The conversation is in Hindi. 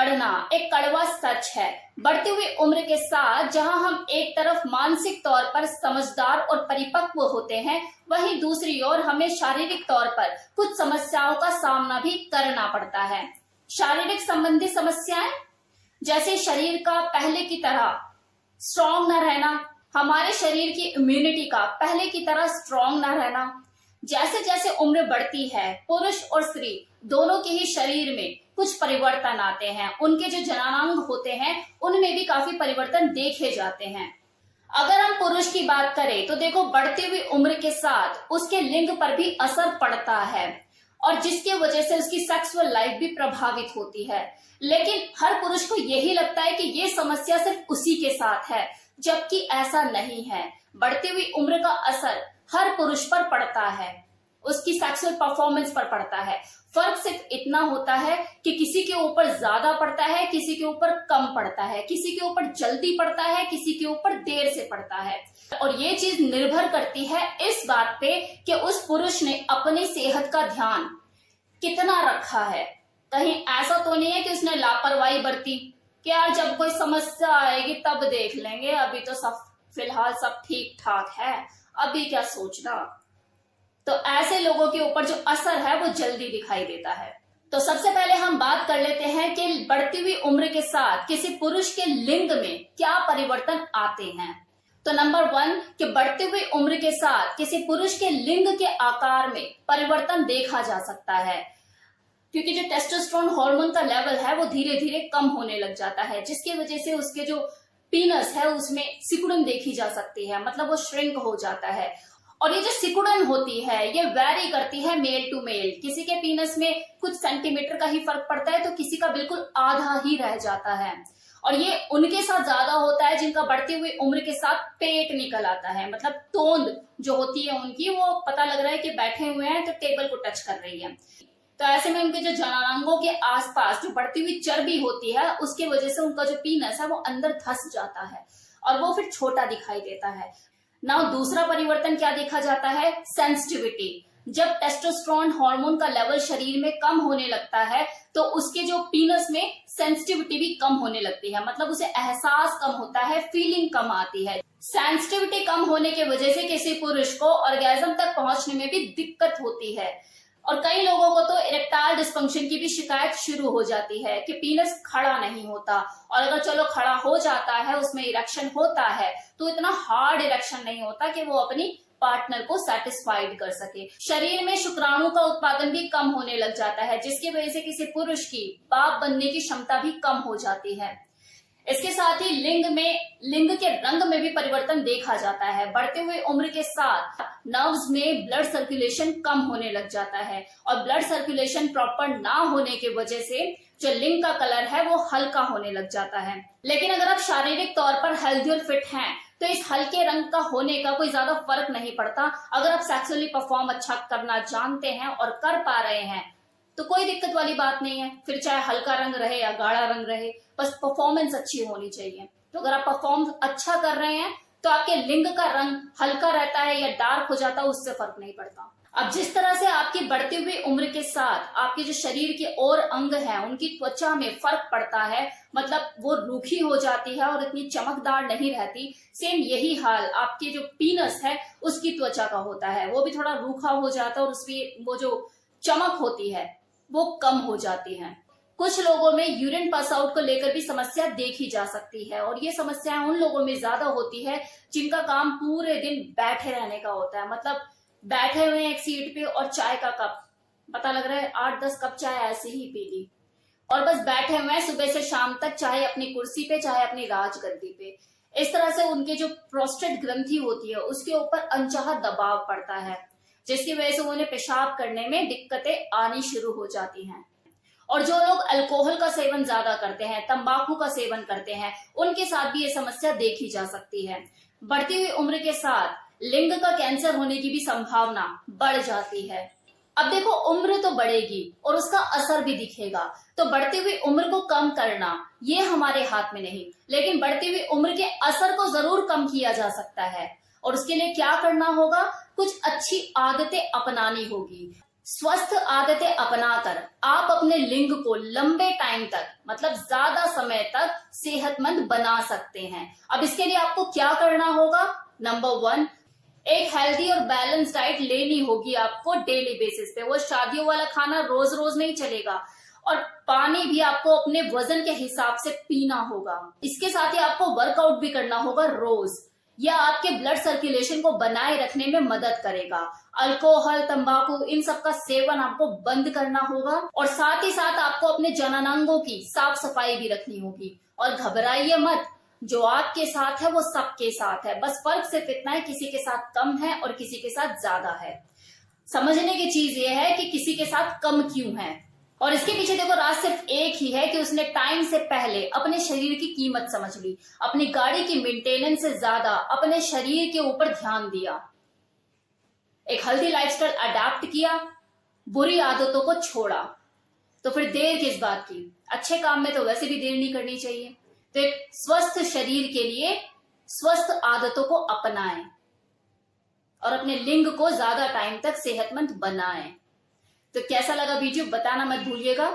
बढ़ना एक कड़वा सच है। बढ़ती हुई उम्र के साथ जहां हम एक तरफ मानसिक तौर पर समझदार और परिपक्व होते हैं, वहीं दूसरी ओर हमें शारीरिक तौर पर कुछ समस्याओं का सामना भी करना पड़ता है। शारीरिक संबंधी समस्याएं जैसे शरीर का पहले की तरह स्ट्रॉन्ग न रहना, हमारे शरीर की इम्यूनिटी का पहले की तरह स्ट्रॉन्ग न रहना। जैसे जैसे उम्र बढ़ती है, पुरुष और स्त्री दोनों के ही शरीर में कुछ परिवर्तन आते हैं। उनके जो जननांग होते हैं उनमें भी काफी परिवर्तन देखे जाते हैं। अगर हम पुरुष की बात करें तो देखो, बढ़ती हुई उम्र के साथ उसके लिंग पर भी असर पड़ता है और जिसके वजह से उसकी सेक्सुअल लाइफ भी प्रभावित होती है। लेकिन हर पुरुष को यही लगता है कि ये समस्या सिर्फ उसी के साथ है, जबकि ऐसा नहीं है। बढ़ती हुई उम्र का असर हर पुरुष पर पड़ता है, उसकी सेक्सुअल परफॉर्मेंस पर पड़ता है। फर्क सिर्फ इतना होता है कि किसी के ऊपर ज्यादा पड़ता है, किसी के ऊपर कम पड़ता है, किसी के ऊपर जल्दी पड़ता है, किसी के ऊपर देर से पड़ता है। और ये चीज निर्भर करती है इस बात पे कि उस पुरुष ने अपनी सेहत का ध्यान कितना रखा है। कहीं ऐसा तो नहीं है कि उसने लापरवाही बरती कि यार जब कोई समस्या आएगी तब देख लेंगे, अभी तो सब फिलहाल सब ठीक ठाक है, अभी क्या सोचना। तो ऐसे लोगों के ऊपर जो असर है वो जल्दी दिखाई देता है। तो सबसे पहले हम बात कर लेते हैं कि बढ़ती हुई उम्र के साथ किसी पुरुष के लिंग में क्या परिवर्तन आते हैं। तो नंबर 1 कि बढ़ती हुई उम्र के साथ किसी पुरुष के लिंग के आकार में परिवर्तन देखा जा सकता है, क्योंकि जो टेस्टोस्टेरोन हार्मोन का लेवल है वो धीरे धीरे कम होने लग जाता है, जिसकी वजह से उसके जो पीनस है उसमें सिकुड़न देखी जा सकती है, मतलब वो श्रिंक हो जाता है। और ये जो सिकुड़न होती है ये वैरी करती है मेल टू मेल। किसी के पीनस में कुछ सेंटीमीटर का ही फर्क पड़ता है तो किसी का बिल्कुल आधा ही रह जाता है। और ये उनके साथ ज्यादा होता है जिनका बढ़ती हुई उम्र के साथ पेट निकल आता है, मतलब तोंद जो होती है उनकी, वो पता लग रहा है कि बैठे हुए हैं तो टेबल को टच कर रही है। तो ऐसे में उनके जो जननांगों के आसपास जो बढ़ती हुई चर्बी होती है उसकी वजह से उनका जो पीनस है वो अंदर धंस जाता है और वो फिर छोटा दिखाई देता है। नाउ दूसरा परिवर्तन क्या देखा जाता है, सेंसिटिविटी। जब टेस्टोस्टेरोन हार्मोन का लेवल शरीर में कम होने लगता है तो उसके जो पीनस में सेंसिटिविटी भी कम होने लगती है, मतलब उसे एहसास कम होता है, फीलिंग कम आती है। सेंसिटिविटी कम होने की वजह से किसी पुरुष को ऑर्गेज्म तक पहुंचने में भी दिक्कत होती है और कई लोगों को तो इरेक्टाइल डिस्फंक्शन की भी शिकायत शुरू हो जाती है कि पीनस खड़ा नहीं होता, और अगर चलो खड़ा हो जाता है, उसमें इरेक्शन होता है, तो इतना हार्ड इरेक्शन नहीं होता कि वो अपनी पार्टनर को सेटिस्फाइड कर सके। शरीर में शुक्राणु का उत्पादन भी कम होने लग जाता है, जिसकी वजह से किसी पुरुष की बाप बनने की क्षमता भी कम हो जाती है। इसके साथ ही लिंग के रंग में भी परिवर्तन देखा जाता है। बढ़ते हुए उम्र के साथ नर्व्स में ब्लड सर्कुलेशन कम होने लग जाता है और ब्लड सर्कुलेशन प्रॉपर ना होने की वजह से जो लिंग का कलर है वो हल्का होने लग जाता है। लेकिन अगर आप शारीरिक तौर पर हेल्दी और फिट हैं तो इस हल्के रंग का होने का कोई ज्यादा फर्क नहीं पड़ता। अगर आप सेक्सुअली परफॉर्म अच्छा करना जानते हैं और कर पा रहे हैं तो कोई दिक्कत वाली बात नहीं है, फिर चाहे हल्का रंग रहे या गाढ़ा रंग रहे, बस परफॉर्मेंस अच्छी होनी चाहिए। तो अगर आप परफॉर्म अच्छा कर रहे हैं तो आपके लिंग का रंग हल्का रहता है या डार्क हो जाता है, उससे फर्क नहीं पड़ता। अब जिस तरह से आपकी बढ़ती हुई उम्र के साथ आपके जो शरीर के और अंग हैं उनकी त्वचा में फर्क पड़ता है, मतलब वो रूखी हो जाती है और इतनी चमकदार नहीं रहती, सेम यही हाल आपके जो पीनस है उसकी त्वचा का होता है, वो भी थोड़ा रूखा हो जाता है और उसकी वो जो चमक होती है वो कम हो जाती है। कुछ लोगों में यूरिन पास आउट को लेकर भी समस्या देखी जा सकती है और ये समस्याएं उन लोगों में ज्यादा होती है जिनका काम पूरे दिन बैठे रहने का होता है, मतलब बैठे हुए एक सीट पे और चाय का कप, पता लग रहा है 8-10 कप चाय ऐसे ही पी ली और बस बैठे हुए हैं सुबह से शाम तक, चाहे अपनी कुर्सी पे चाहे अपनी राजगद्दी पे। इस तरह से उनके जो प्रोस्टेट ग्रंथि होती है उसके ऊपर अनचाहा दबाव पड़ता है, जिसकी वजह से उन्हें पेशाब करने में दिक्कतें आनी शुरू हो जाती हैं। और जो लोग अल्कोहल का सेवन ज्यादा करते हैं, तंबाकू का सेवन करते हैं, उनके साथ भी ये समस्या देखी जा सकती है। बढ़ती हुई उम्र के साथ लिंग का कैंसर होने की भी संभावना बढ़ जाती है। अब देखो, उम्र तो बढ़ेगी और उसका असर भी दिखेगा, तो बढ़ती हुई उम्र को कम करना ये हमारे हाथ में नहीं, लेकिन बढ़ती हुई उम्र के असर को जरूर कम किया जा सकता है। और उसके लिए क्या करना होगा, कुछ अच्छी आदतें अपनानी होगी। स्वस्थ आदतें अपनाकर आप अपने लिंग को लंबे टाइम तक, मतलब ज्यादा समय तक सेहतमंद बना सकते हैं। अब इसके लिए आपको क्या करना होगा? नंबर 1, एक हेल्दी और बैलेंस डाइट लेनी होगी आपको डेली बेसिस पे। वो शादियों वाला खाना रोज रोज नहीं चलेगा। और पानी भी आपको अपने वजन के हिसाब से पीना होगा। इसके साथ ही आपको वर्कआउट भी करना होगा रोज। यह आपके ब्लड सर्कुलेशन को बनाए रखने में मदद करेगा। अल्कोहल, तंबाकू, इन सब का सेवन आपको बंद करना होगा। और साथ ही साथ आपको अपने जननांगों की साफ सफाई भी रखनी होगी। और घबराइए मत, जो आपके साथ है वो सबके साथ है। बस फर्क सिर्फ इतना है, किसी के साथ कम है और किसी के साथ ज्यादा है। समझने की चीज ये है कि किसी के साथ कम क्यों है। और इसके पीछे देखो, राज सिर्फ एक ही है कि उसने टाइम से पहले अपने शरीर की कीमत समझ ली, अपनी गाड़ी की मेंटेनेंस से ज्यादा अपने शरीर के ऊपर ध्यान दिया, एक हेल्दी लाइफस्टाइल अडॉप्ट किया, बुरी आदतों को छोड़ा। तो फिर देर किस बात की? अच्छे काम में तो वैसे भी देर नहीं करनी चाहिए। तो एक स्वस्थ शरीर के लिए स्वस्थ आदतों को अपनाएं और अपने लिंग को ज्यादा टाइम तक सेहतमंद बनाएं। तो कैसा लगा वीडियो बताना मत भूलिएगा।